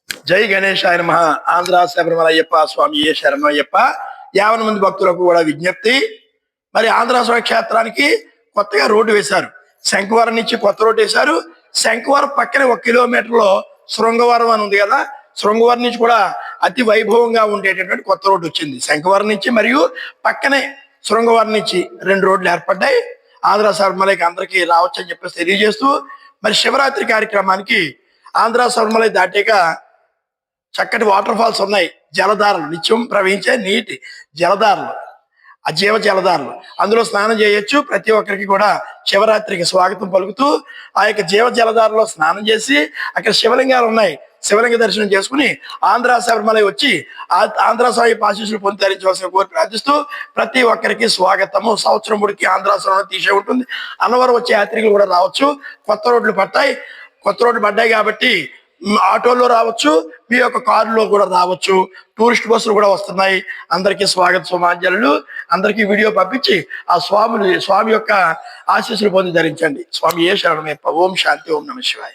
జై గణేశాయ నమః. ఆంధ్ర శబరిమల అయ్యప్ప స్వామి ఏ శరణయ్యప్ప. 50 మంది భక్తులకు కూడా విజ్ఞప్తి. మరి ఆంధ్ర స్వామి క్షేత్రానికి కొత్తగా రోడ్డు వేశారు. శంఖవరం నుంచి కొత్త రోడ్డు వేశారు. శంఖవరం పక్కనే 1 కిలోమీటర్లో శృంగవరం అని ఉంది కదా, శృంగవరం నుంచి కూడా అతి వైభవంగా ఉండేటటువంటి కొత్త రోడ్డు వచ్చింది. శంఖవరం నుంచి మరియు పక్కనే శృంగవరం నుంచి 2 రోడ్లు ఏర్పడ్డాయి. ఆంధ్ర శబరిమలకి అందరికీ రావచ్చు అని చెప్పేసి తెలియజేస్తూ, మరి శివరాత్రి కార్యక్రమానికి ఆంధ్ర శబరిమల దాటాక చక్కటి వాటర్ ఫాల్స్ ఉన్నాయి. జలధారలు, నిత్యం ప్రవహించే నీటి జలధారలు, ఆ జీవ జలధారలు, అందులో స్నానం చేయొచ్చు. ప్రతి ఒక్కరికి కూడా శివరాత్రికి స్వాగతం పలుకుతూ ఆ యొక్క జీవ జలధారలో స్నానం చేసి, అక్కడ శివలింగాలు ఉన్నాయి, శివలింగ దర్శనం చేసుకుని ఆంధ్ర శబరిమల వచ్చి ఆంధ్ర స్వామి ఆశీస్సులు పొంది ధరించవలసిన కోరి ప్రార్థిస్తూ, ప్రతి ఒక్కరికి స్వాగతము. సంవత్సరం ముడికి ఆంధ్ర శబరిమల తీసే ఉంటుంది. అన్నవరం వచ్చే యాత్రికులు కూడా రావచ్చు. కొత్త రోడ్లు పడ్డాయి కాబట్టి ఆటోల్లో రావచ్చు, మీ యొక్క కారులో కూడా రావచ్చు. టూరిస్ట్ బస్సులు కూడా వస్తున్నాయి. అందరికీ స్వాగత సుమాంజలు. అందరికీ వీడియో పంపించి ఆ స్వామి యొక్క ఆశీస్సులు పొంది ధరించండి. స్వామి ఏ శరణమయ్యప్ప. ఓం శాంతి. ఓం నమః శివాయ.